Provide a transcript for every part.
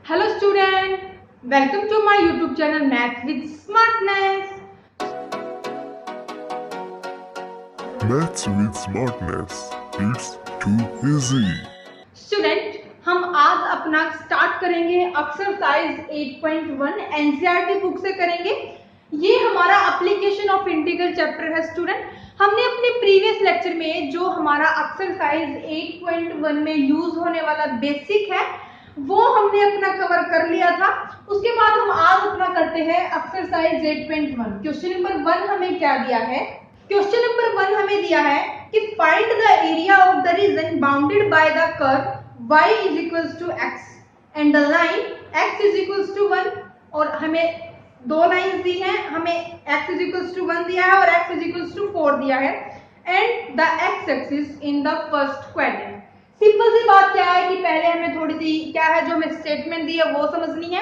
Hello student, welcome to my YouTube channel Math with Smartness. Maths with Smartness. It's too easy. Student, हम आज अपना start करेंगे exercise 8.1 NCERT book से करेंगे। ये हमारा एप्लीकेशन ऑफ इंटीग्रल चैप्टर है स्टूडेंट। हमने अपने प्रीवियस लेक्चर में जो हमारा एक्सरसाइज 8.1 में यूज होने वाला बेसिक है वो हमने अपना कवर कर लिया था। उसके बाद हम आज अपना करते हैं एक्सरसाइज 8.1। क्वेश्चन नंबर 1 हमें क्या दिया है? क्वेश्चन नंबर 1 हमें दिया है कि find the area of the reason bounded by the curve y is equals to x and the line x is equals to 1। और हमें दो लाइंस दी हैं, हमें x is equals to 1 दिया है और x is equals to 4 दिया है and the x axis in the first quadrant। Simple सी बात क्या है कि पहले हमें थोड़ी सी क्या है जो हमें स्टेटमेंट दी है वो समझनी है।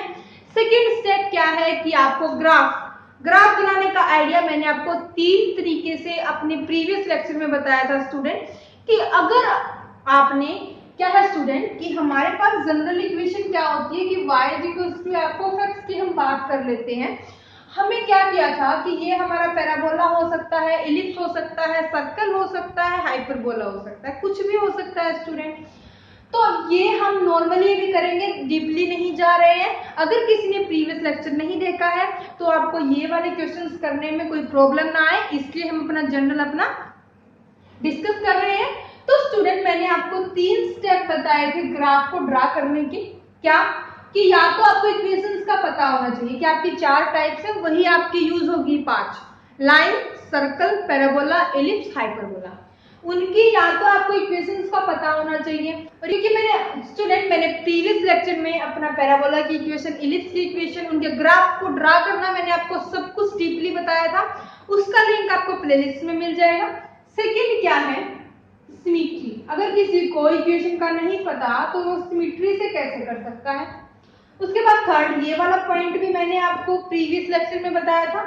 सेकंड स्टेप क्या है कि आपको ग्राफ बनाने का आइडिया मैंने आपको 3 तरीके से अपने प्रीवियस लेक्चर में बताया था स्टूडेंट कि अगर आपने क्या है स्टूडेंट कि हमारे पास जनरल इक्वेशन क्या होती है कि y f(x) की हम बात कर लेते हैं। हमें क्या किया था कि ये हमारा पैराबोला हो सकता है, एलिप्स हो सकता है, सर्कल हो सकता है, हाइपरबोला हो सकता है, कुछ भी हो सकता है स्टूडेंट। तो ये हम नॉर्मली भी करेंगे, डीपली नहीं जा रहे हैं। अगर किसी ने प्रीवियस लेक्चर नहीं देखा है तो आपको ये वाले क्वेश्चंस करने में कोई प्रॉब्लम ना आए, इसलिए हम अपना जनरल अपना डिस्कस कर रहे हैं। तो स्टूडेंट मैंने आपको 3 स्टेप बताए थे ग्राफ को ड्रा करने के। क्या कि या तो आपको इक्वेशंस का पता होना चाहिए कि आपकी 4 टाइप्स है, वही आपकी यूज होगी 5 line, circle, parabola, ellipse, hyperbola. उनकी या तो आपको इक्वेशंस का पता होना चाहिए। और क्योंकि मैंने प्रीवियस लेक्चर में अपना पैराबोला की इक्वेशन, एलिप्स की इक्वेशन, उनके ग्राफ को ड्रा करना मैंने आपको सब कुछ डीपली बताया था। उसका लिंक आपको प्लेलिस्ट में मिल जाएगा। सेकंड क्या है? सिमेट्री। अगर किसी को इक्वेशन का नहीं पता तो वो सिमेट्री से कैसे कर सकता है। उसके बाद थर्ड, ये वाला पॉइंट भी मैंने आपको प्रीवियस लेक्चर में बताया था।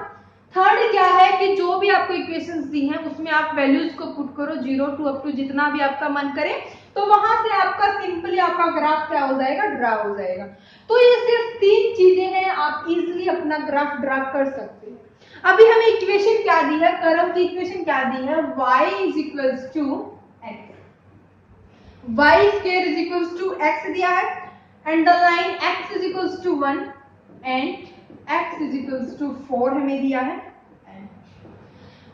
थर्ड क्या है कि जो भी आपको इक्वेशंस दी हैं उसमें आप वैल्यूज को पुट करो 0 to up to जितना भी आपका मन करे, तो वहां से आपका सिंपली आपका ग्राफ क्या हो जाएगा, ड्रा हो जाएगा। तो ये सिर्फ 3 चीजें हैं, आप इजिली अपना ग्राफ ड्रा कर सकते हैं। अभी हमें इक्वेशन क्या दी है, कर्व की इक्वेशन क्या दी है, y is equals to x, y square is equals to x दिया है and the line x is equals to 1 and x is equals to 4 हमें दिया है।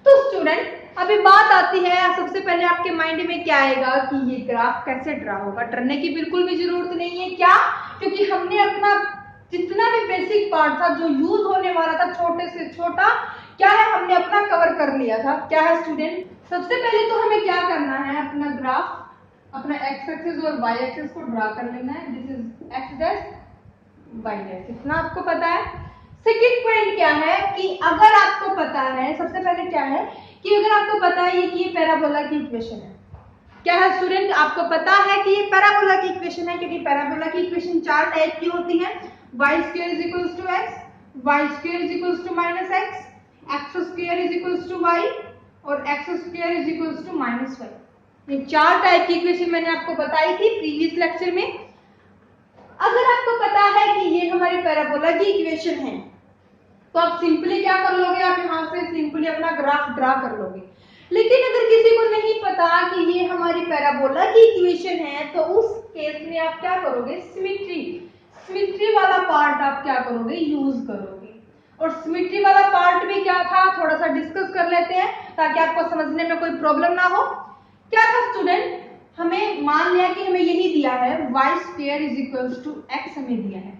तो स्टूडेंट अभी बात आती है, सबसे पहले आपके माइंड में क्या आएगा कि ये ग्राफ कैसे ड्रा होगा। डरने की बिल्कुल भी जरूरत नहीं है। क्या? क्योंकि हमने अपना जितना भी बेसिक पार्ट था जो यूज होने वाला था, छोटे से छोटा क्या है हमने अपना कवर कर लिया था। क्या है स्टूडेंट? सबसे पहले तो हमें क्या करना है, अपना ग्राफ, अपना x एक्सिस और y एक्सिस को ड्रा कर लेना है। This is x dash, y dash, इतना आपको पता है। सेकंड पॉइंट क्या है कि अगर आपको पता है, सबसे पहले क्या है कि अगर आपको पता है कि ये पैराबोला की इक्वेशन है। क्या है स्टूडेंट? आपको पता है कि ये पैराबोला की इक्वेशन है, क्योंकि पैराबोला की इक्वेशन 4 टाइप की होती है। y square is equals to x, y square is equals to minus x, x square is equals to y और x square is equals to minus y। ये 4 type की equation मैंने आपको बताई थी प्रीवियस लेक्चर में। अगर आपको पता है कि ये हमारे पैराबोला की इक्वेशन है तो आप सिंपली क्या कर लोगे, आप यहाँ से सिंपली अपना ग्राफ ड्रा कर लोगे। लेकिन अगर किसी को नहीं पता कि ये हमारी पैराबोला की इक्वेशन है तो उस केस में आप क्या करोगे, सिमेट्री वाला पार्ट आप क्या करोगे, यूज करोगे। और सिमेट्री वाला पार्ट भी क्या था थोड़ा सा डिस्कस कर लेते हैं ताकि आपको समझने में कोई प्रॉब्लम ना हो। क्या था स्टूडेंट? हमें मान लिया कि हमें यही दिया है y square is equals to x हमें दिया है।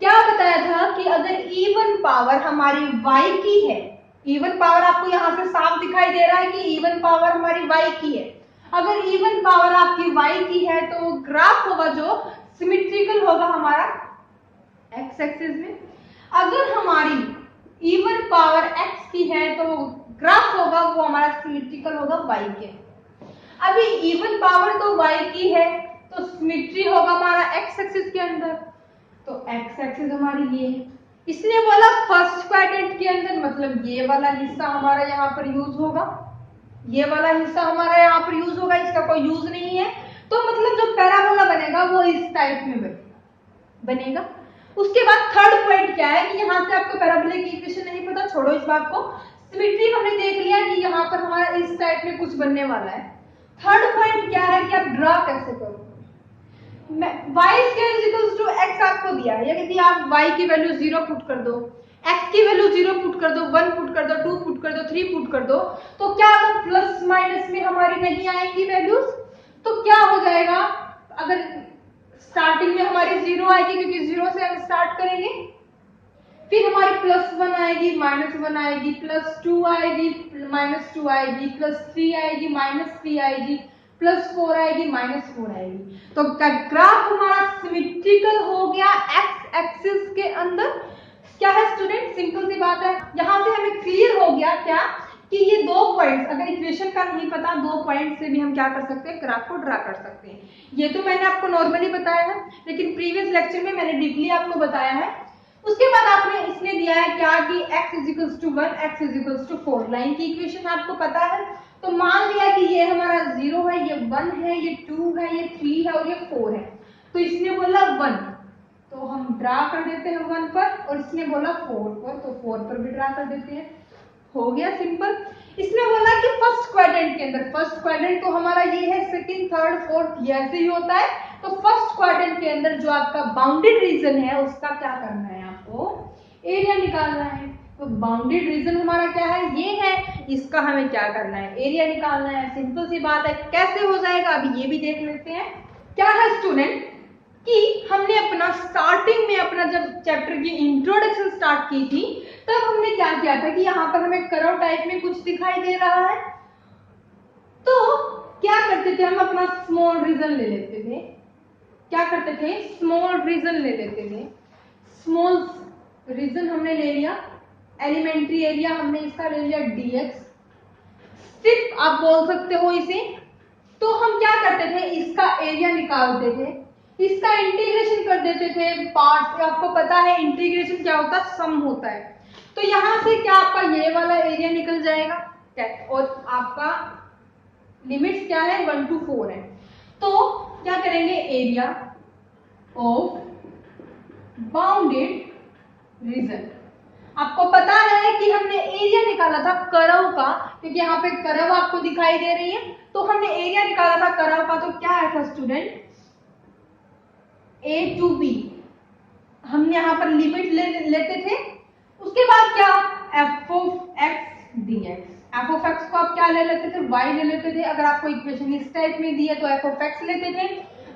क्या बताया था कि अगर इवन पावर हमारी y की है, इवन पावर आपको यहाँ से साफ दिखाई दे रहा है कि इवन पावर हमारी y की है। अगर इवन पावर आपकी y की है तो ग्राफ होगा जो सिमेट्रिकल होगा हमारा x एक्सिस में। अगर हमारी इवन पावर x की है तो ग्राफ होगा वो हमारा सिमेट्रिकल होगा y के। अभी इवन पावर तो y की है तो सिमेट्री होगा हमारा x एक्सिस के अंदर, तो x एक्सिस हमारी ये है। इसने बोला फर्स्ट क्वाड्रेंट के अंदर, मतलब ये वाला हिस्सा हमारा यहाँ पर यूज होगा, ये वाला हिस्सा हमारा यहाँ पर यूज होगा, इसका कोई यूज नहीं है। तो मतलब जो पैराबोला बनेगा वो इस टाइप में बनेगा। बनेगा। उसके बाद थर्ड पॉइंट क्या है कि यहाँ से आपको पैराबोलिक इक्वेशन नहीं पता, छोड़ो इस बात को। सिमेट्री हमने देख लिया कि यहाँ पर हमारा इस टाइप में कुछ बनने वाला है। थर्ड पॉइंट क्या है कि आप ड्रा कैसे करो। y square equals to x आपको दिया है, यदि आप y की वैल्यू 0 पुट कर दो, x की वैल्यू 0 पुट कर दो, 1 पुट कर दो, 2 पुट कर दो, 3 पुट कर दो, तो क्या वो प्लस माइनस में हमारी नहीं आएंगी वैल्यूज? तो क्या हो जाएगा, अगर स्टार्टिंग में हमारी 0 आएगी क्योंकि 0 से हम स्टार्ट करेंगे, फिर हमारी +1 आएगी, -1 आएगी, +2 आएगी, -2 आएगी, +3 आएगी, -3 आएगी, +4 आएगी, -4 आएगी। तो ग्राफ हमारा सिमेट्रिकल हो गया एक्स एक्सिस के अंदर। क्या है स्टूडेंट, सिंपल सी बात है। यहाँ से हमें क्लियर हो गया क्या कि ये दो पॉइंट्स, अगर इक्वेशन का नहीं पता, दो पॉइंट से भी हम क्या कर सकते हैं, ग्राफ को ड्रा कर सकते हैं। ये तो मैंने आपको नॉर्मली बताया है, लेकिन प्रीवियस लेक्चर में मैंने डीपली आपको बताया है। उसके बाद आपने इसने दिया है क्या कि x = 1, x = 4, लाइन की इक्वेशन आपको पता है। तो मान लिया कि ये हमारा 0 है, ये 1 है, ये 2 है, ये 3 है और ये 4 है। तो इसने बोला 1, तो हम ड्रा कर देते हैं 1 पर, और इसने बोला 4 पर, तो 4 पर भी ड्रा कर देते हैं। हो गया सिंपल। इसने बोला कि फर्स्ट क्वाड्रेंट के अंदर, फर्स्ट क्वाड्रेंट तो हमारा ये है, सेकंड, थर्ड, फोर्थ ये ऐसे ही होता है। तो फर्स्ट क्वाड्रेंट के अंदर जो आपका बाउंडेड रीजन है उसका क्या करना है, आपको एरिया निकालना है। तो बाउंडेड रीजन हमारा क्या है, ये है, इसका हमें क्या करना है, एरिया निकालना है। सिंपल सी बात है। कैसे हो जाएगा अभी ये भी देख लेते हैं। क्या है स्टूडेंट कि हमने अपना स्टार्टिंग में अपना जब चैप्टर की इंट्रोडक्शन स्टार्ट की थी, तब हमने क्या किया था कि यहाँ पर हमें कर्व टाइप में कुछ दिखाई दे रहा है। तो क्या करते थे, हम अपना स्मॉल रीजन ले लेते थे। क्या करते थे, स्मॉल रीजन ले लेते थे। स्मॉल रीजन हमने ले लिया, एलिमेंट्री एरिया हमने इसका ले लिया dx, स्ट्रिप आप बोल सकते हो इसे। तो हम क्या करते थे, इसका एरिया निकालते थे, इसका इंटीग्रेशन कर देते थे पार्ट। आपको पता है इंटीग्रेशन क्या होता है, सम होता है। तो यहां से क्या आपका ये वाला एरिया निकल जाएगा, और आपका लिमिट्स क्या है, 1 to 4 है। तो क्या करेंगे, एरिया ऑफ बाउंडेड रीजन। आपको पता है कि हमने एरिया निकाला था कर्व का, क्योंकि यहाँ पे कर्व आपको दिखाई दे रही है, तो हमने एरिया निकाला था कर्व का। तो क्या आया था स्टूडेंट, a to b। हमने यहाँ पर लिमिट लेते थे। उसके बाद क्या, f of x dx। f of x को आप क्या ले लेते थे, y ले लेते थे। अगर आपको इक्वेशन इस टाइप में दी है तो f of x लेते थे,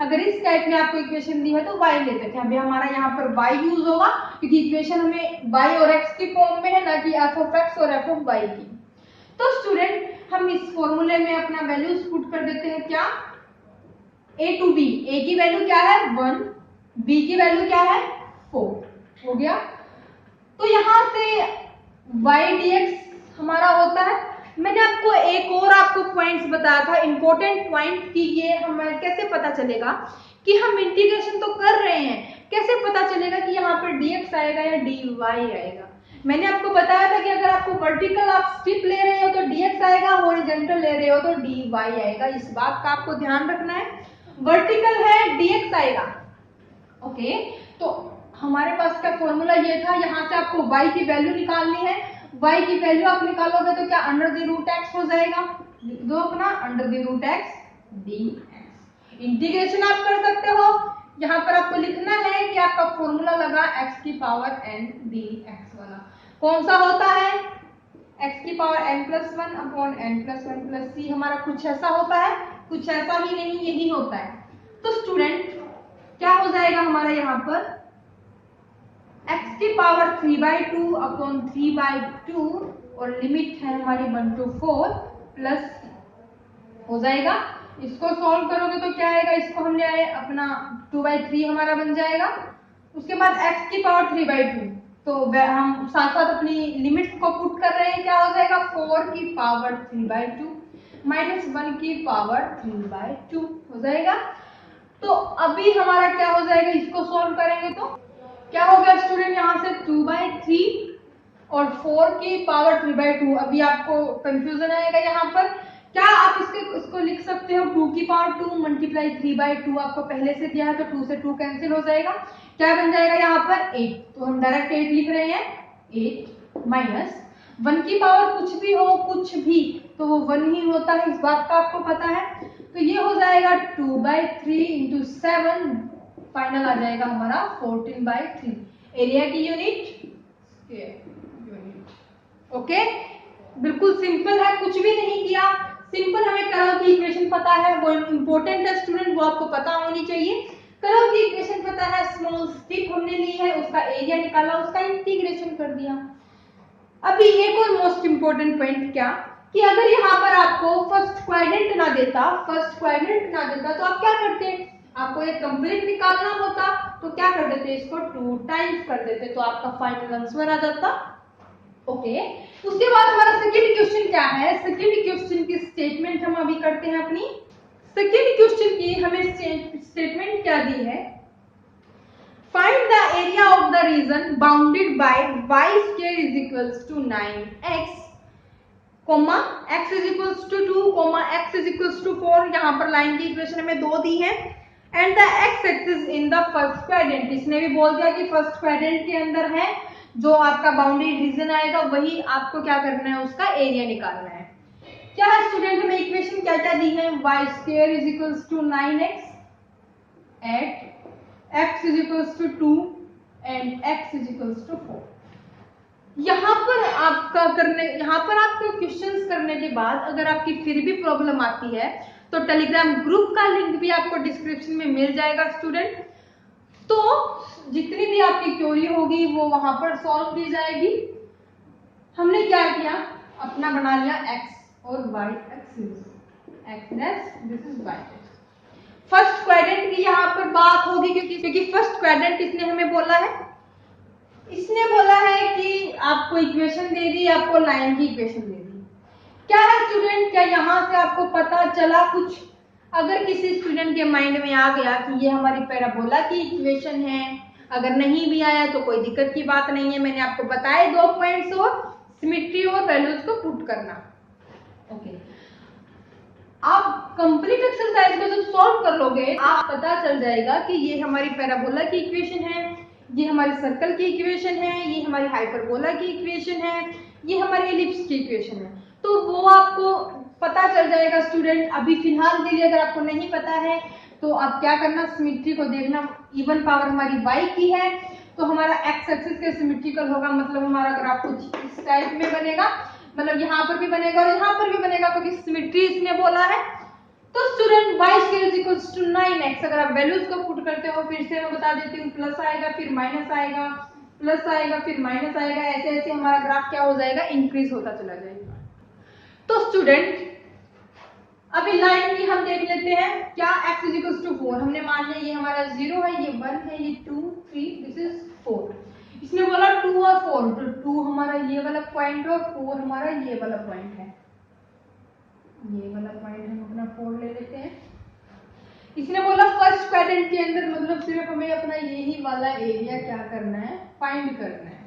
अगर इस टाइप में आपको इक्वेशन दी है तो y लेते थे। अभी हमारा यहाँ पर y यूज होगा क्योंकि इक्वेशन हमें y और x की फॉर्म में है, ना कि f of x और f of y की। तो स्टूडेंट हम इस फॉर्मूले में अपना वैल्यूज पुट कर देते हैं। क्या, a to b, a की वैल्यू क्या है 1, b की वैल्यू क्या है 4। हो गया। तो यहाँ से y dx हमारा होता है। मैंने आपको एक और आपको पॉइंट्स बताया था, इंपॉर्टेंट पॉइंट, कि ये हमें कैसे पता चलेगा कि हम इंटीग्रेशन तो कर रहे हैं, कैसे पता चलेगा कि यहाँ पर dx आएगा या dy आएगा। मैंने आपको बताया था कि अगर आपको वर्टिकल आप स्ट्रिप ले रहे हो तो dx आएगा, हॉरिजॉन्टल ले रहे हो तो dy आएगा। इस बात का आपको ध्यान रखना है। वर्टिकल है dx आएगा, ओके। तो हमारे पास का फॉर्मूला ये था, यहाँ से आपको y की वैल्यू निकालनी है। y की वैल्यू आप निकालोगे तो क्या √x हो जाएगा, लिख दो अपना √x dx। इंटीग्रेशन आप कर सकते हो। यहाँ पर आपको लिखना है कि आपका फॉर्मूला लगा x की पावर n dx वाला। कौन सा होता है, x की power n+1 upon n+1 c। हमारा कुछ ऐसा होता है, कुछ ऐसा ही नहीं, यही होता है। तो स्टूडेंट क्या हो जाएगा हमारा यहाँ पर, x की पावर 3/2 अपॉन 3/2, और लिमिट है हमारी 1 to 4 प्लस हो जाएगा। इसको सॉल्व करोगे तो क्या आएगा, इसको हम ले आए अपना 2/3 हमारा बन जाएगा। उसके बाद x की पावर 3/2, तो हम साथ साथ अपनी लिमिट्स को पुट कर रहे हैं। क्या हो जाएगा, 4 की पावर 3/2 माइनस 1 की पावर 3/2 हो जाएगा। तो अभी हमारा क्या हो जाएगा, इसको सॉल्व करेंगे तो क्या हो गया स्टूडेंट, यहाँ से 2/3 और 4 की पावर 3/2। अभी आपको कंफ्यूजन आएगा यहाँ पर। क्या आप इसको लिख सकते हो 2 की पावर 2 मल्टीप्लाई 3/2। आपको पहले से दिया है तो 2 से 2 कैंसिल हो जाएगा। क्या बन जाएगा यहाँ पर 8, तो हम डायरेक्ट 8 लिख रहे हैं, 8 माइनस 1 की पावर कुछ भी हो, कुछ भी, तो वो 1 ही होता है, इस बात का आपको पता है। तो ये हो जाएगा 2/3 इंटू 7, फाइनल आ जाएगा हमारा 14/3। एरिया की यूनिट यूनिट। ओके, बिल्कुल सिंपल है, कुछ भी नहीं किया, सिंपल। हमें करो की इक्वेशन पता है, वो इंपॉर्टेंट है स्टूडेंट, वो आपको पता होनी चाहिए। करो की इक्वेशन पता है, स्मॉल स्ट्रिप हमने ली है, उसका एरिया निकाला, उसका इंटीग्रेशन कर दिया। अभी एक और मोस्ट इंपोर्टेंट पॉइंट, क्या कि अगर यहाँ पर आपको फर्स्ट क्वाड्रेंट ना देता, तो आप क्या करते, आपको ये कंप्लीट निकालना होता, तो क्या कर देते, इसको 2 टाइम्स कर देते, तो आपका फाइनल आंसर आ जाता। ओके, उसके बाद हमारा सेकंड क्वेश्चन क्या है, सेकंड क्वेश्चन की स्टेटमेंट हम अभी करते हैं अपनी। सेकंड क्वेश्चन की हमें स्टेटमेंट क्या दी है, find the area of the region bounded by y square is equals to 9x, x is equals to 2, x is equals to 4। यहाँ पर लाइन की इक्वेशन हमें 2 दी है, and the x axis in the first quadrant, इसने भी बोल दिया कि फर्स्ट क्वाड्रेंट के अंदर है, जो आपका बाउंड्री रीजन आएगा वही आपको क्या करना है, उसका एरिया निकालना है। क्या है स्टूडेंट, हमें इक्वेशन क्या क्या दी है, y square is equals to 9x at x is equals to 2 and x is equals to 4। यहाँ पर आपका क्वेश्चंस करने के बाद अगर आपकी फिर भी प्रॉब्लम आती है तो टेलीग्राम ग्रुप का लिंक भी आपको डिस्क्रिप्शन में मिल जाएगा स्टूडेंट। तो जितनी भी आपकी क्वेरी होगी वो वहां पर सॉल्व की जाएगी। हमने क्या किया, अपना बना लिया x और y axis, this is y। First quadrant की यहाँ पर बात होगी, क्योंकि फर्स्ट क्वाड्रेंट इसने हमें बोला है, इसने बोला है कि आपको इक्वेशन दे दी, आपको लाइन की इक्वेशन दे दी। क्या है स्टूडेंट, क्या यहाँ से आपको पता चला कुछ, अगर किसी स्टूडेंट के माइंड में आ गया कि ये हमारी पैराबोला की इक्वेशन है, अगर नहीं भी आया तो कोई दिक्कत की बात नहीं है, मैंने आपको बताए 2 पॉइंट्स और सिमेट्री और वैल्यूज को पुट करना। ओके, आप कंप्लीट एक्सरसाइज को जब सॉल्व कर लोगे आप पता चल जाएगा कि ये हमारी पैराबोला की इक्वेशन है, ये हमारी सर्कल की इक्वेशन है, ये हमारी हाइपरबोला की इक्वेशन है, ये हमारी एलिप्स की इक्वेशन है। तो वो आपको पता चल जाएगा स्टूडेंट। अभी फिलहाल के लिए अगर आपको नहीं पता है तो आप क्या करना, सिमेट्री को देखना। इवन पावर हमारी y की है तो हमारा x एक्सिस के सिमेट्रिकल होगा, मतलब हमारा ग्राफ कुछ इस टाइप में बनेगा, मतलब यहाँ पर भी बनेगा और यहाँ पर भी बनेगा, क्योंकि सिमेट्री इसने बोला है। तो student y square is equals to 9x, अगर आप वैल्यूज को पुट करते हो, फिर से मैं बता देती हूँ, प्लस आएगा फिर माइनस आएगा, प्लस आएगा फिर माइनस आएगा, ऐसे ऐसे हमारा ग्राफ क्या हो जाएगा, इंक्रीज होता चला जाएगा। तो स्टूडेंट अभी लाइन की हम देख लेते हैं, क्या x इज इक्वल्स टू 4, हमने मान लिया ये हमारा 0 है, ये 1 है, ये 2 3, दिस इज 4। इसने बोला 2 और 4, तो 2 हमारा ये वाला पॉइंट और 4 हमारा ये वाला पॉइंट है, ये वाला पॉइंट हम अपना 4 ले लेते हैं। इसने बोला फर्स्ट क्वाड्रेंट के अंदर, मतलब सिर्फ हमें अपना यही वाला एरिया क्या करना है, फाइंड करना है।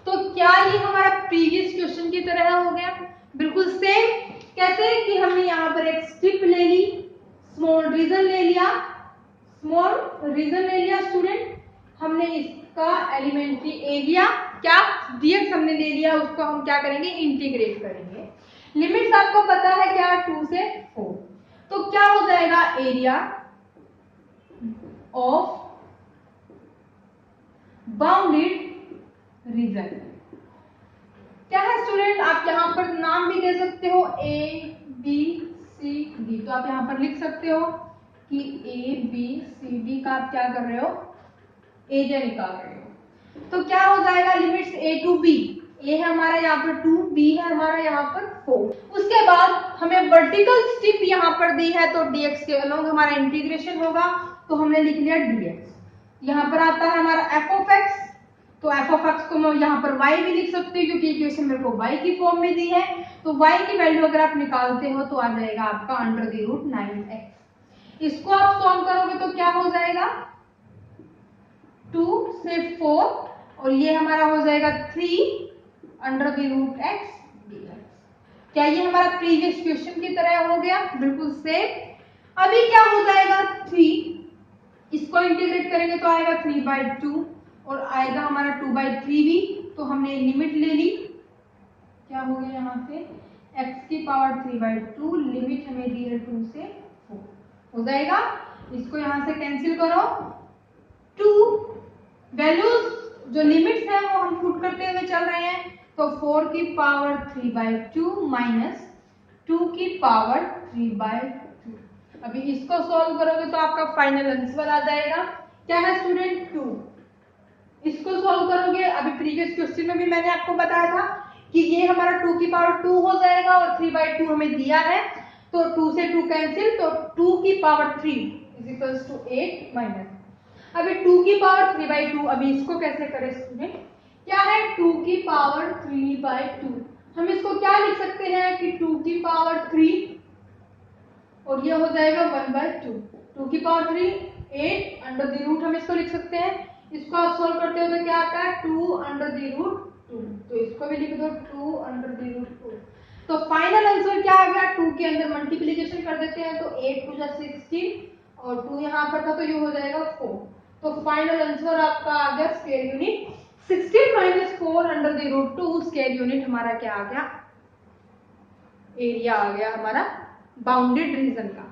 तो क्या ये हमारा प्रीवियस क्वेश्चन की तरह हो गया, बिल्कुल सेम। कैसे कि हमने यहाँ पर एक स्ट्रिप ले ली, स्मॉल रीजन ले लिया, स्टूडेंट, हमने इसका एलिमेंट्री एरिया क्या dx हमने ले लिया, उसको हम क्या करेंगे, इंटीग्रेट करेंगे। लिमिट्स आपको पता है क्या, 2 से 4, तो क्या हो जाएगा, एरिया ऑफ बाउंडेड रीजन। क्या है स्टूडेंट, आप यहाँ पर नाम भी दे सकते हो, A B C D, तो आप यहाँ पर लिख सकते हो कि A B C D का आप क्या कर रहे हो, एरिया निकाल रहे हो। तो क्या हो जाएगा, limits A to B, A है हमारा यहाँ पर 2, B है हमारा यहाँ पर 4। उसके बाद हमें वर्टिकल स्ट्रिप यहाँ पर दी है, तो dx के अलोंग हमारा इंटीग्रेशन होगा, तो हमने लिख लिया dx। यहाँ पर आता है हमारा f of x, तो f of x को मैं यहाँ पर y भी लिख सकती हूँ, क्योंकि इक्वेशन मेरे को y की फॉर्म में दी है। तो y की वैल्यू अगर आप निकालते हो तो आ जाएगा आपका √9x। इसको आप सॉल्व करोगे तो क्या हो जाएगा, 2 से 4, और ये हमारा हो जाएगा 3 √x dx। क्या ये हमारा प्रीवियस क्वेश्चन की तरह हो गया, बिल्कुल सेम। अभी क्या हो जाएगा, 3 इसको इंटीग्रेट करेंगे तो आएगा 3/2 और आएगा हमारा 2/3 भी। तो हमने लिमिट ले ली, क्या हो गया यहाँ से x की पावर 3/2, लिमिट हमें दी है 2 से 4 हो जाएगा। इसको यहाँ से कैंसिल करो, 2 वैल्यूज जो लिमिट्स है वो हम पुट करते हुए चल रहे हैं, तो 4 की पावर 3/2 माइनस 2 की पावर 3/2। अभी इसको सॉल्व करोगे तो आपका फाइनल आंसर आ जाएगा, क्या है स्टूडेंट 2। इसको सॉल्व करोगे, अभी प्रीवियस क्वेश्चन में भी मैंने आपको बताया था कि ये हमारा 2 की पावर 2 हो जाएगा और 3/2 हमें दिया है, तो 2 से 2 कैंसिल, तो 2 की power 3 is equals to 8 minus, अभी 2 की पावर 3/2। अभी इसको कैसे करें स्टूडेंट, क्या है 2 की पावर 3/2, हम इसको क्या लिख सकते हैं कि 2 की पावर 3 और ये हो जाएगा 1/2, 2 की पावर 3 8 अंडर द रूट, हम इसको लिख सकते हैं। इसको आप सॉल्व करते हो तो क्या आता है 2 अंडर द रूट 2, तो इसको भी लिख दो 2 अंडर द रूट 2। तो फाइनल आंसर क्या आ गया, 2 के अंदर मल्टीप्लिकेशन कर देते हैं तो 8 2 16 और 2 यहाँ पर था तो ये हो जाएगा 4। तो फाइनल आंसर आपका आ गया square unit 16 minus 4 under the root 2। Square unit हमारा क्या आ गया, एरिया आ गया हमारा बाउंडेड रीजन का।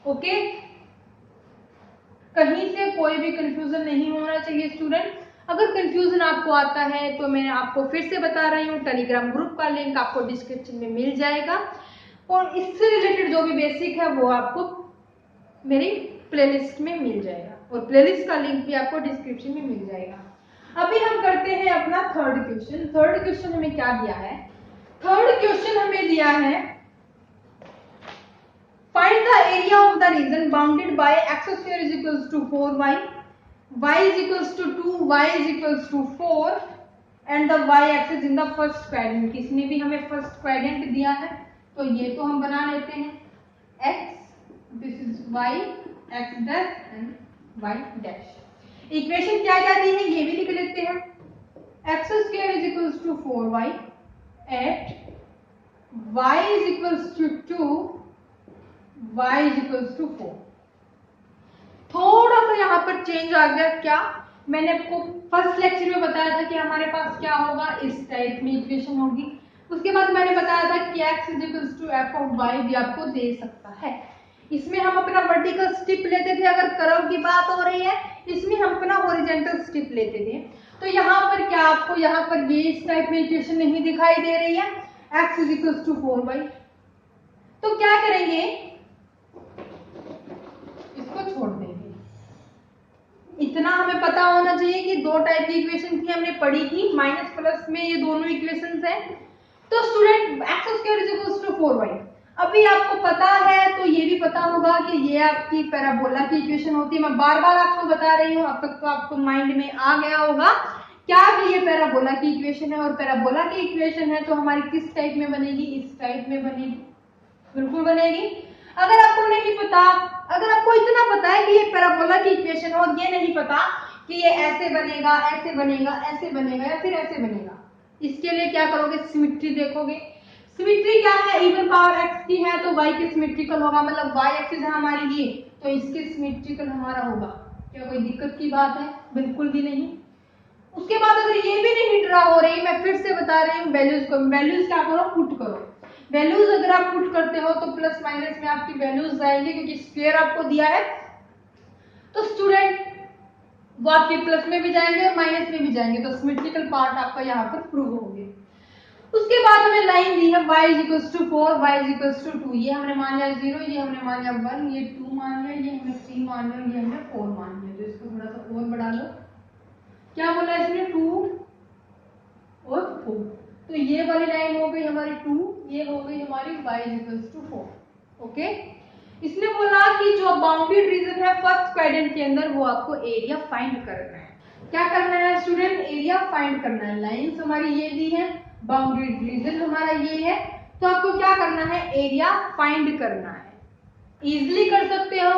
ओके, कहीं से कोई भी कंफ्यूजन नहीं होना चाहिए स्टूडेंट। अगर कंफ्यूजन आपको आता है तो मैं आपको फिर से बता रही हूँ, टेलीग्राम ग्रुप का लिंक आपको डिस्क्रिप्शन में मिल जाएगा और इससे रिलेटेड जो भी बेसिक है वो आपको मेरी प्लेलिस्ट में मिल जाएगा और प्लेलिस्ट का लिंक भी आपको डिस्क्रिप्शन में मिल जाएगा। अभी हम करते हैं अपना थर्ड क्वेश्चन। थर्ड क्वेश्चन हमें क्या दिया है, थर्ड क्वेश्चन हमें दिया है find the area of the region bounded by x square is equals to 4y, y is equals to 2, y is equals to 4 and the y axis in the first quadrant। इसमें भी हमें first quadrant दिया है तो ये तो हम बना लेते हैं, x this is y x dash and y dash। Equation क्या क्या दी है ये भी लिख लेते हैं, x square is equals to 4y at y is equals to 2, y is equals to 4। थोड़ा सा यहाँ पर चेंज आ गया, क्या मैंने आपको फर्स्ट लेक्चर में बताया था कि हमारे पास क्या होगा, इस टाइप में इक्वेशन होगी। उसके बाद मैंने बताया था कि x is equals to f of y भी आपको दे सकता है। इसमें हम अपना वर्टिकल स्टिप लेते थे, अगर कर्व की बात हो रही है, इसमें हम अपना हॉरिजॉन्टल स्टिप लेते थे। तो यहाँ पर क्या आपको यहाँ पर ये इस टाइप में इक्वेशन नहीं दिखाई दे रही है, x is equals to 4y, तो क्या करेंगे, इसको छोड़ देंगे। इतना हमें पता होना चाहिए कि दो टाइप की इक्वेशन थी, हमने पढ़ी थी, माइनस प्लस में ये दोनों इक्वेशंस हैं। तो student x square is equals to 4y, अभी आपको पता है तो ये भी पता होगा कि ये आपकी पैराबोला की इक्वेशन होती है। मैं बार बार आपको बता रही हूँ, अब तक तो आपको माइंड में आ गया होगा क्या भी ये पैराबोला की इक्वेशन है और पैराबोला की इक्वेशन है तो हमारी किस टाइप में बनेगी, इस टाइप में बनेगी, बिल्कुल बनेगी। अगर आपको नहीं पता, अगर आपको इतना पता है कि ये पैराबोला की इक्वेशन है और ये नहीं पता कि ये ऐसे बनेगा, ऐसे बनेगा, ऐसे बनेगा या फिर ऐसे बनेगा, इसके लिए क्या करोगे, सिमेट्री देखोगे। सिमेट्री क्या है, इवन पावर x की है तो y के सिमेट्रिकल होगा, मतलब y एक्सिस है हमारी ये, तो इसके सिमेट्रिकल हमारा होगा। क्या कोई दिक्कत की बात है, बिल्कुल भी नहीं। उसके बाद अगर ये भी नहीं ड्रा हो रही, मैं फिर से बता रही हूँ, वैल्यूज को, वैल्यूज क्या करो, पुट करो। वैल्यूज अगर आप पुट करते हो तो प्लस माइनस में आपकी वैल्यूज जाएंगे, क्योंकि स्क्वायर आपको दिया है तो स्टूडेंट वो आपके प्लस में भी जाएंगे और माइनस में भी जाएंगे, तो सिमेट्रिकल पार्ट आपका यहाँ पर प्रूव होंगे। उसके बाद हमें लाइन दी है y is equals to 4, y is equals to 2, ये हमने मान लिया 0, ये हमने मान लिया 1, ये 2 मान लिया, ये हमने 3 मान लिया, ये हमने 4 मान लिया। तो इसको थोड़ा सा और बढ़ा लो, क्या बोला इसमें 2 और 4, तो ये वाली लाइन हो गई हमारी 2, ये हो गई हमारी y is equals to 4। Okay, इसने बोला कि जो बाउंडेड रीजन है फर्स्ट क्वाड्रेंट के अंदर वो आपको एरिया फाइंड करना है। क्या करना है स्टूडेंट, एरिया फाइंड करना है। लाइंस हमारी ये दी है, बाउंडेड रीजन हमारा ये है, तो आपको क्या करना है, एरिया फाइंड करना है। इजीली कर सकते हो,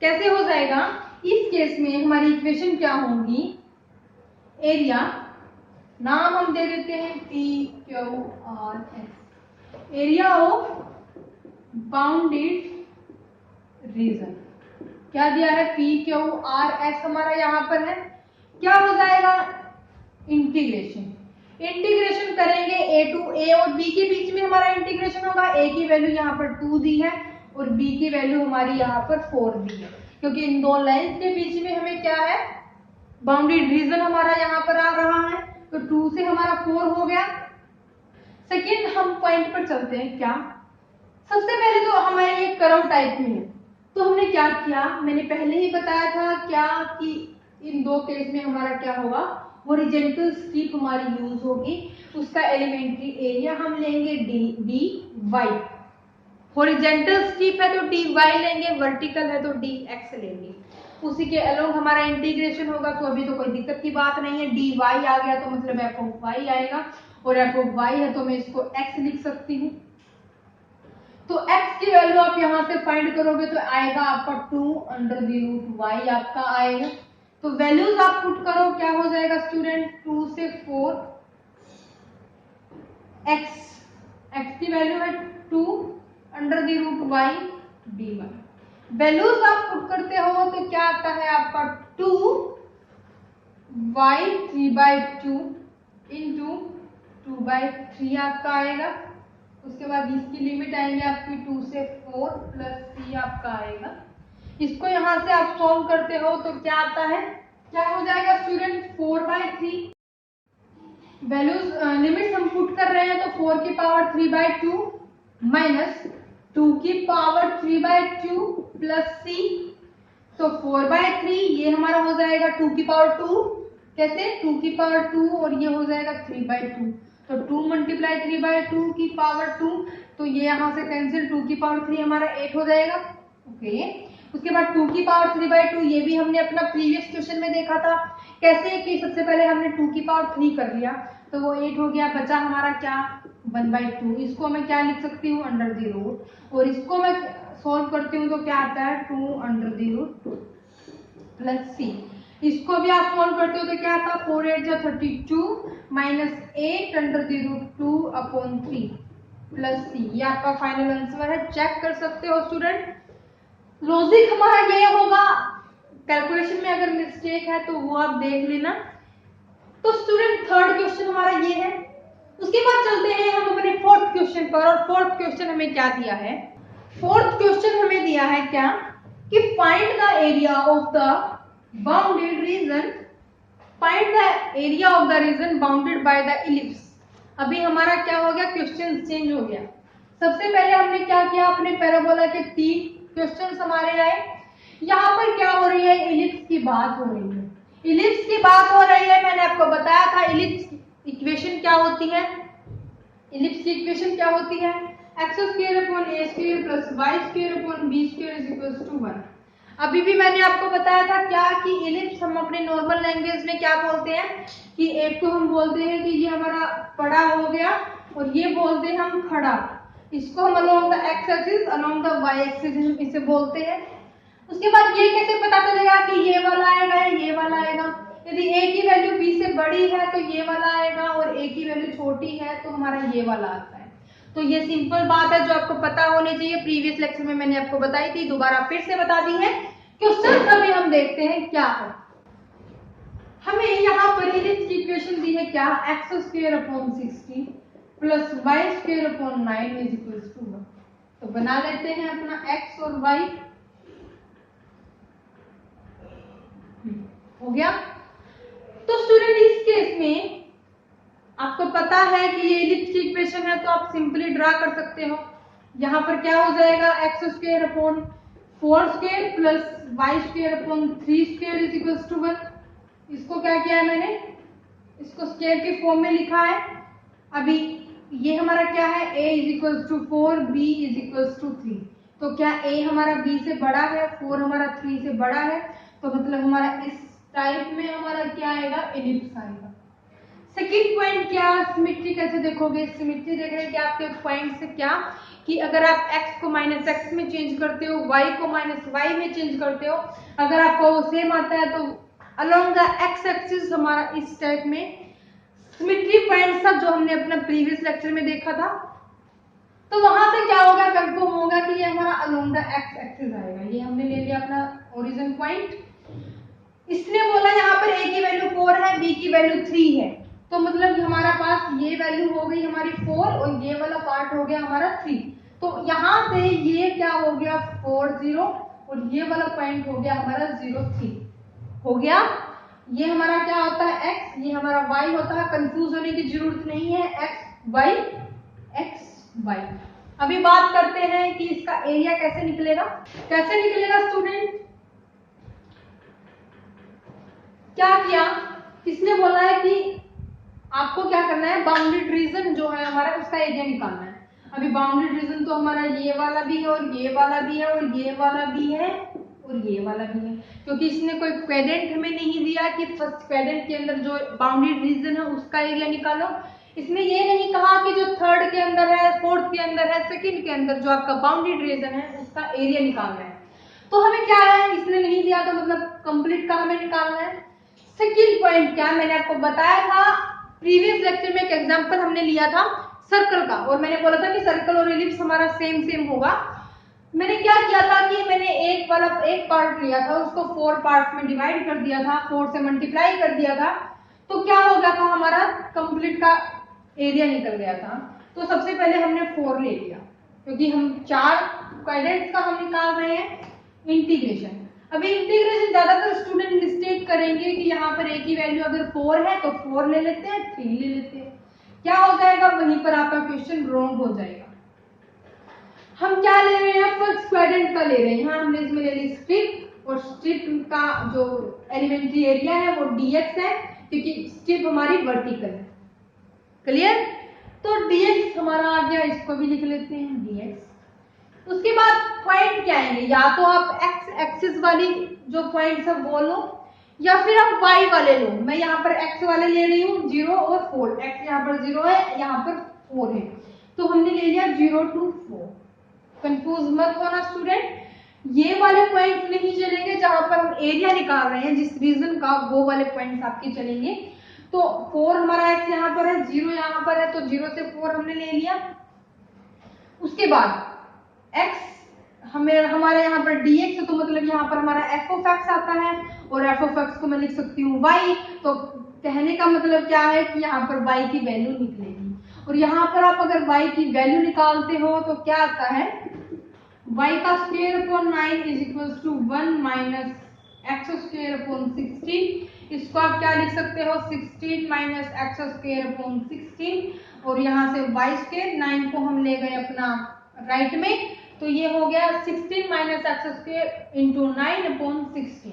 कैसे हो जाएगा, इस केस में हमारी इक्वेशन क्या होगी, एरिया नाम हम दे देते हैं PQRS, area of bounded reason. क्या दिया है, पी क्यू आर एस हमारा यहाँ पर है। क्या हो जाएगा, इंटीग्रेशन। इंटीग्रेशन करेंगे ए और बी के बीच में हमारा इंटीग्रेशन होगा। ए की वैल्यू यहाँ पर 2 दी है और बी की वैल्यू हमारी यहाँ पर 4 दी है, क्योंकि इन दो लाइंस के बीच में हमें क्या है, बाउंड्री रीजन हमारा यहाँ पर आ रहा है। तो 2 से हमारा 4 हो गया। सेकेंड हम पॉइंट पर चलते हैं। क्या, सबसे पहले तो हमारे ये कर्व टाइप में है, तो हमने क्या किया, मैंने पहले ही बताया था क्या कि इन दो केस में हमारा क्या होगा, हॉरिजॉन्टल स्ट्रिप हमारी यूज होगी। उसका एलिमेंट्री एरिया हम लेंगे डी वाई। हॉरिजॉन्टल स्ट्रिप है तो डी वाई लेंगे, वर्टिकल है तो डी एक्स लेंगे। उसी के अलोंग हमारा इंटीग्रेशन होगा, तो अभी तो कोई दिक्कत की बात नहीं है। डी वाई आ गया तो मतलब एफ ऑफ वाई आएगा, और एफ ऑफ वाई है तो मैं इसको एक्स लिख सकती हूँ। तो x की वैल्यू आप यहां से फाइंड करोगे तो आएगा आपका 2√y आपका आएगा। तो वैल्यूज आप पुट करो, क्या हो जाएगा स्टूडेंट, 2 से 4 x की वैल्यू है 2√y dy। वैल्यूज आप पुट करते हो तो क्या आता है आपका 2y 3/2 इंटू 2/3 आपका आएगा। उसके बाद इसकी लिमिट आएंगे आपकी 2 से 4 प्लस 3 आपका आएगा। इसको यहां से आप सॉल्व करते हो तो क्या आता है, क्या हो जाएगा स्टूडेंट, 4/3। वैल्यूज लिमिट हम पुट कर रहे हैं तो 4 की पावर 3/2 माइनस 2 की पावर 3/2 प्लस c, तो 4/3 ये हमारा हो जाएगा 2 की पावर 2, कैसे 2 की पावर 2 और ये हो जाएगा 3/2, तो 2 मल्टीप्लाई 3/2 की पावर 2, तो ये यहाँ से कैंसिल, 2 की पावर 3 हमारा 8 हो जाएगा। ओके, उसके बाद 2 की पावर 3/2 ये भी हमने अपना प्रीवियस क्वेश्चन में देखा था कैसे कि सबसे पहले हमने 2 की पावर 3 कर लिया तो वो 8 हो गया, बचा हमारा क्या 1/2। इसको मैं क्या लिख सकती हूँ, अंडर द रूट, और इसको मैं सॉल्व करती हूँ तो क्या आता है 2√√, प्लस सी। इसको भी आप सॉल्व करते हो तो क्या आता है 4 8 32 माइनस 8√2/3 प्लस सी। ये आपका फाइनल आंसर है, चेक कर सकते हो स्टूडेंट। लॉजिक हमारा ये होगा, कैलकुलेशन में अगर मिस्टेक है तो वो आप देख लेना। तो स्टूडेंट थर्ड क्वेश्चन हमारा ये है। उसके बाद चलते हैं हम अपने फोर्थ क्वेश्चन पर, और फोर्थ क्वेश्चन हमें क्या दिया है, फोर्थ क्वेश्चन हमें दिया है क्या कि find the area of the bounded reason, find the area of the reason bounded by the ellipse. अभी हमारा क्या हो गया, क्वेश्चन चेंज हो गया। सबसे पहले हमने क्या किया, अपने पैराबोला के 3 क्वेश्चन हमारे आए। यहाँ पर क्या हो रही है, इलिप्स की बात हो रही है, इलिप्स की बात हो रही है। मैंने आपको बताया था इलिप्स इक्वेशन क्या होती है, इलिप्स की इक्वेशन क्या होती है, x² + a² + b² = 1। अभी भी मैंने आपको बताया था क्या कि इलिप्स हम अपने नॉर्मल लैंग्वेज में क्या बोलते हैं कि एक तो हम बोलते हैं कि ये हमारा पड़ा हो गया, और ये बोलते हैं हम खड़ा। इसको हम along the x axis along the y axis हम इसे बोलते हैं। उसके बाद ये कैसे पता चलेगा कि ये वाला आएगा या ये वाला आएगा, यदि a की वैल्यू b से बड़ी है तो ये वाला आएगा, और a की वैल्यू छोटी है तो हमारा ये वाला आता है। तो ये सिंपल बात है जो आपको पता होनी चाहिए, प्रीवियस लेक्चर में मैंने आपको बताई थी, दोबारा फिर से बता दी है। क्वेश्चन अभी हम देखते हैं क्या है। हमें यहाँ पर इलिप्स की इक्वेशन दी है क्या, x² + 60 + y² 9 = 1। तो बना लेते हैं अपना x और y, हो गया। तो स्टूडेंट इस केस में आपको पता है कि ये इलिप्स की इक्वेशन है तो आप सिंपली ड्रा कर सकते हो। यहाँ पर क्या हो जाएगा, x² / 4² + y² / 3² = 1। इसको क्या किया है मैंने, इसको स्क्वायर के फॉर्म में लिखा है। अभी ये हमारा क्या है, a = 4 b = 3। तो क्या a हमारा b से बड़ा है, 4 हमारा 3 से बड़ा है, तो मतलब हमारा इस टाइप में हमारा क्या आएगा, इलिप्स आएगा। सेकंड पॉइंट क्या, सिमेट्री कैसे देखोगे, सिमेट्री देख रहे हैं कि आपके पॉइंट से क्या कि अगर आप x को -x में चेंज करते हो, y को -y में चेंज करते हो, अगर आपको वो सेम आता है तो अलोंग द x एक्सिस हमारा इस टाइप में सिमेट्री पॉइंट था जो हमने अपना प्रीवियस लेक्चर में देखा था। तो वहां से क्या होगा, कंफर्म होगा कि ये हमारा अलोंग द x एक्सिस आएगा। ये हमने ले लिया अपना ओरिजिन पॉइंट। इसने बोला यहाँ पर a की वैल्यू 4 है, b की वैल्यू 3 है, तो मतलब हमारा पास ये वैल्यू हो गई हमारी 4 और ये वाला पार्ट हो गया हमारा 3। तो यहाँ से ये क्या हो गया 4 0 और ये वाला पॉइंट हो गया हमारा 0 3 हो गया। ये हमारा क्या होता है x, ये हमारा y होता है, कंफ्यूज होने की जरूरत नहीं है, x y। अभी बात करते हैं कि इसका एरिया कैसे निकलेगा। कैसे निकलेगा स्टूडेंट, क्या किया इसने बोला है कि आपको क्या करना है, बाउंडेड रीजन जो है हमारा उसका एरिया निकालना है। अभी बाउंडेड रीजन तो हमारा ये वाला भी है और ये वाला भी है और ये वाला भी है और ये वाला भी है, क्योंकि इसने कोई क्वेड्रेंट हमें नहीं दिया कि फर्स्ट क्वेड्रेंट के अंदर जो बाउंडेड रीजन है उसका एरिया निकालो। इसने ये नहीं कहा कि जो थर्ड के अंदर है, फोर्थ के अंदर है, सेकंड के अंदर जो आपका बाउंडेड रीजन है उसका एरिया निकालना है। तो हमें क्या है, इसने नहीं दिया तो मतलब कंप्लीट का हमें निकालना है। सेकंड पॉइंट क्या, मैंने आपको बताया था प्रीवियस लेक्चर में एक एग्जांपल हमने लिया था सर्कल का, और मैंने बोला था कि सर्कल और एलिप्स हमारा सेम होगा। मैंने क्या किया था कि मैंने एक पार्ट लिया था, उसको 4 पार्ट में डिवाइड कर दिया था, 4 से मल्टीप्लाई कर दिया था, तो क्या हो गया था हमारा कंप्लीट का एरिया निकल गया था। तो सबसे पहले हमने 4 ले लिया, क्योंकि हम 4 क्वाड्रेंट्स का हम निकाल रहे हैं इंटीग्रेशन। अभी इंटीग्रेशन ज्यादातर स्टूडेंट मिस्टेक करेंगे कि यहाँ पर a की वैल्यू अगर 4 है तो 4 ले लेते हैं, 3 ले लेते हैं, क्या हो जाएगा वहीं पर आपका क्वेश्चन रॉन्ग हो जाएगा। हम क्या ले रहे हैं, फर्स्ट क्वाड्रेंट का ले रहे हैं। यहाँ हमने इसमें ले ली स्ट्रिप, और स्ट्रिप का जो एलिमेंट्री एरिया है वो dx है, क्योंकि स्ट्रिप हमारी वर्टिकल है। क्लियर, तो dx हमारा आ गया, इसको भी लिख लेते हैं dx। उसके बाद पॉइंट क्या आएंगे, या तो आप x एक्सिस वाली जो पॉइंट सब वो लो, या फिर आप y वाले लो। मैं यहाँ पर x वाले ले रही हूँ 0 और 4, x यहाँ पर 0 है, यहाँ पर 4 है, तो हमने ले लिया 0 to 4। कंफ्यूज मत होना स्टूडेंट, ये वाले पॉइंट नहीं चलेंगे जहां पर हम एरिया निकाल रहे हैं जिस रीजन का, वो वाले पॉइंट्स आपके चलेंगे। तो 4 हमारा x यहाँ पर है, 0 यहाँ पर है, तो 0 से 4 हमने ले लिया। उसके बाद x हमारे यहाँ पर dx है, तो मतलब यहाँ पर हमारा f of x आता है, और f of x को मैं लिख सकती हूँ y। तो कहने का मतलब क्या है कि यहाँ पर y की वैल्यू निकलेगी, और यहाँ पर आप अगर y की वैल्यू निकालते हो तो क्या आता है, y का square upon 9 is equal to 1 minus x square upon 16। इसको आप क्या लिख सकते हो, 16 माइनस एक्स स्क्वायर अपॉन 16, और यहाँ से y स्क्वायर 9 को हम ले गए अपना राइट में, तो ये हो गया 16 minus x square into 9 upon 16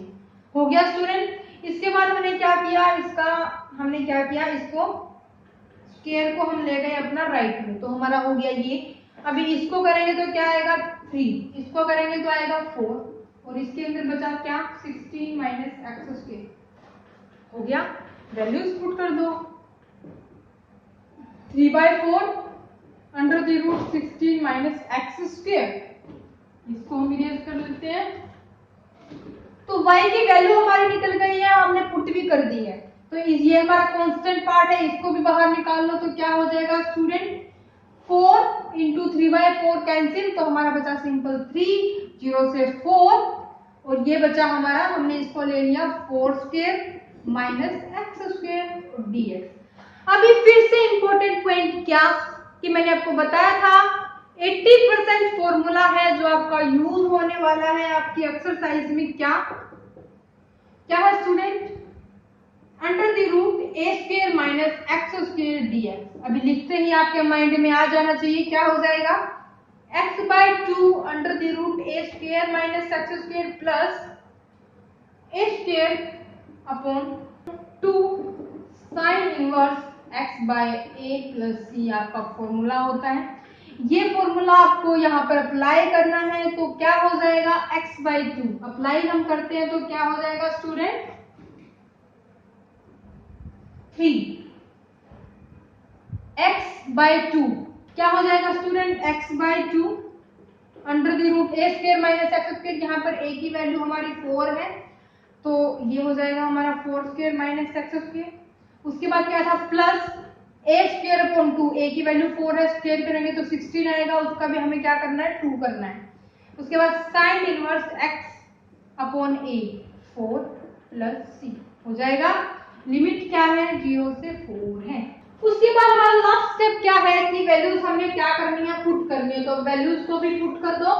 हो गया स्टूडेंट। इसके बाद हमने क्या किया, इसको स्क्वायर को हम ले गए अपना राइट में, तो हमारा हो गया ये। अभी इसको करेंगे तो क्या आएगा 3, इसको करेंगे तो आएगा 4, और इसके अंदर बचा क्या 16 माइनस एक्स स्क्वायर हो गया। वैल्यूज पुट कर दो, 3/4 under the root 16 minus x square, इसको हम इरेज कर लेते हैं। तो y की वैल्यू हमारी निकल गई है, हमने पुट भी कर दी है, तो ये हमारा कांस्टेंट पार्ट है, इसको भी बाहर निकाल लो, तो क्या हो जाएगा स्टूडेंट 4 इंटू 3/4 कैंसिल, तो हमारा बचा सिंपल 3, 0 से 4, और ये बचा हमारा, हमने इसको ले लिया 4 स्क्वायर माइनस एक्स स्क्वायर और dx। अभी फिर से इंपॉर्टेंट पॉइंट क्या कि मैंने आपको बताया था 80% फॉर्मूला है जो आपका यूज होने वाला है आपकी एक्सरसाइज में। क्या है student, under the root a square minus x square dx। अभी लिखते ही आपके माइंड में आ जाना चाहिए, क्या हो जाएगा x/2 under the root a square minus x square plus a square upon 2 sine inverse x/a plus c आपका फॉर्मूला होता है। ये फॉर्मूला आपको यहाँ पर अप्लाई करना है, तो क्या हो जाएगा x/2 अप्लाई हम करते हैं तो क्या हो जाएगा स्टूडेंट 3 x/2 क्या हो जाएगा student x/2 under the root a square minus x square, यहाँ पर a की वैल्यू हमारी 4 है, तो ये हो जाएगा हमारा 4 स्क्वायर माइनस एक्स स्क्वायर। उसके बाद क्या था plus a square upon 2, a की वैल्यू 4 है, स्क्वायर करेंगे तो 16 आएगा, उसका भी हमें क्या करना है 2 करना है। उसके बाद साइन इनवर्स x अपॉन ए 4 प्लस सी हो जाएगा। लिमिट क्या है 0 से 4 है। उसके बाद हमारा लास्ट स्टेप क्या है कि वैल्यूज हमने क्या करनी है पुट करनी है, तो वैल्यूज को भी पुट कर दो।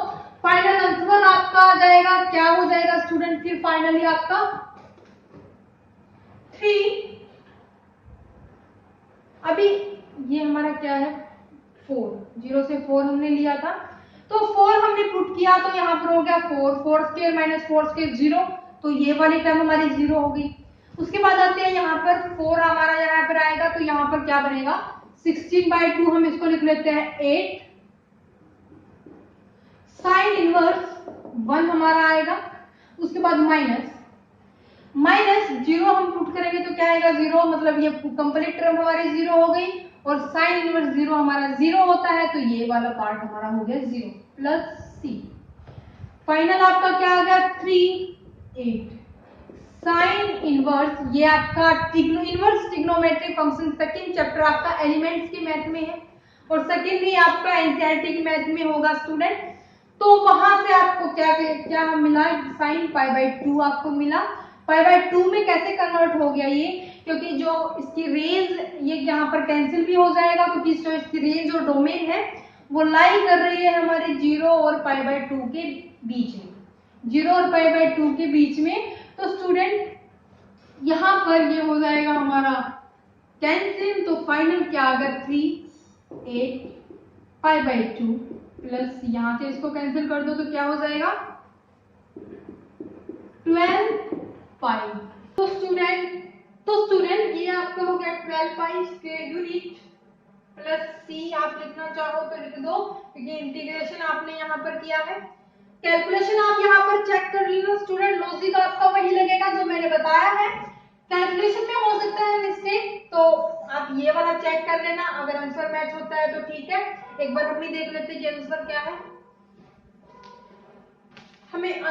फाइनल आंसर आपका आ जाएगा, क्या हो जाएगा स्टूडेंट फिर फाइनली आपका 3। अभी ये हमारा क्या है 4, 0 से 4 हमने लिया था, तो 4 हमने पुट किया तो यहाँ पर हो गया 4, 4 स्क्वायर माइनस 4 स्क्वायर 0, तो ये वाली टर्म हमारी 0 हो गई। उसके बाद आते हैं यहाँ पर 4 हमारा यहाँ पर आएगा, तो यहाँ पर क्या बनेगा 16/2 हम इसको लिख लेते हैं 8 साइन इनवर्स 1 हमारा आएगा। उसके बाद माइनस 0 हम पुट करेंगे तो क्या आएगा 0, मतलब ये कंप्लीट टर्म हमारी 0 हो गई, और साइन इनवर्स 0 हमारा 0 होता है, तो ये वाला पार्ट हमारा हो गया 0 प्लस सी। फाइनल आपका क्या आ गया 3 8 साइन इनवर्स, ये आपका inverse trigonometry function second chapter आपका एलिमेंट्स के मैथ में है, और सेकंडली आपका एनसीईआरटी के मैथ में होगा स्टूडेंट। तो वहां से आपको क्या मिला साइन π/2 आपको मिला। π/2 में कैसे कन्वर्ट हो गया ये, क्योंकि जो इसकी रेंज ये यहाँ पर कैंसिल भी हो जाएगा, क्योंकि जो इसकी रेंज और डोमेन है वो लाई कर रही है हमारे 0 और π/2 के बीच में, 0 और π/2 के बीच में। तो स्टूडेंट यहाँ पर ये हो जाएगा हमारा कैंसिल, तो फाइनल क्या आ गया 3 8 π/2 प्लस यहाँ से इसको कैंसिल कर दो तो क्या हो जाएगा 12 पाई। तो स्टूडेंट ये आपका हो गया 12 पाई स्क्वायर यूनिट प्लस सी, आप लिखना चाहो तो लिख दो, क्योंकि इंटीग्रेशन आपने यहाँ पर किया है। कैलकुलेशन आप यहाँ पर चेक कर लीजिए स्टूडेंट, लॉजिक आपका वही लगेगा जो मैंने बताया है। कैलकुलेशन में हो सकता है मिस्टेक, तो आप ये वाला चेक कर लेना, अगर आंसर मैच होता है तो ठीक है। एक बार हम भी देख लेते हैं कि आंसर क्या है। हमें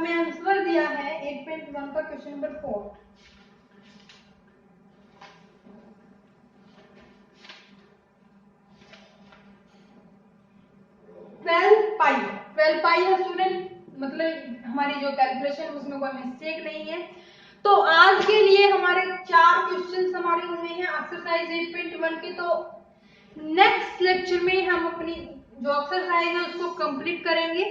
आंसर दिया है 8.1 का क्वेश्चन नंबर 4। ट्वेल्व पाई है स्टूडेंट, मतलब हमारी जो कैलकुलेशन उसमें कोई मिस्टेक नहीं है। तो आज के लिए हमारे 4 क्वेश्चंस हमारे हुए हैं एक्सरसाइज 8.1 के। तो नेक्स्ट लेक्चर में हम अपनी जो एक्सरसाइज है उसको कंप्लीट करेंगे।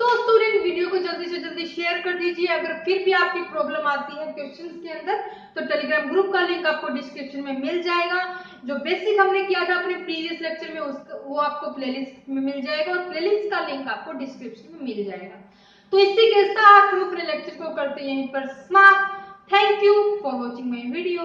तो स्टूडेंट वीडियो को जल्दी से जल्दी शेयर कर दीजिए। अगर फिर भी आपकी प्रॉब्लम आती है क्वेश्चंस के अंदर, तो टेलीग्राम ग्रुप का लिंक आपको डिस्क्रिप्शन में मिल जाएगा। जो बेसिक हमने किया था अपने प्रीवियस लेक्चर में वो आपको प्लेलिस्ट में मिल जाएगा, और प्लेलिस्ट का लिंक आपको डिस्क्रिप्शन में मिल जाएगा। तो इसी के साथ हम अपने लेक्चर को करते हैं यहीं पर समाप्त। Thank you for watching my video.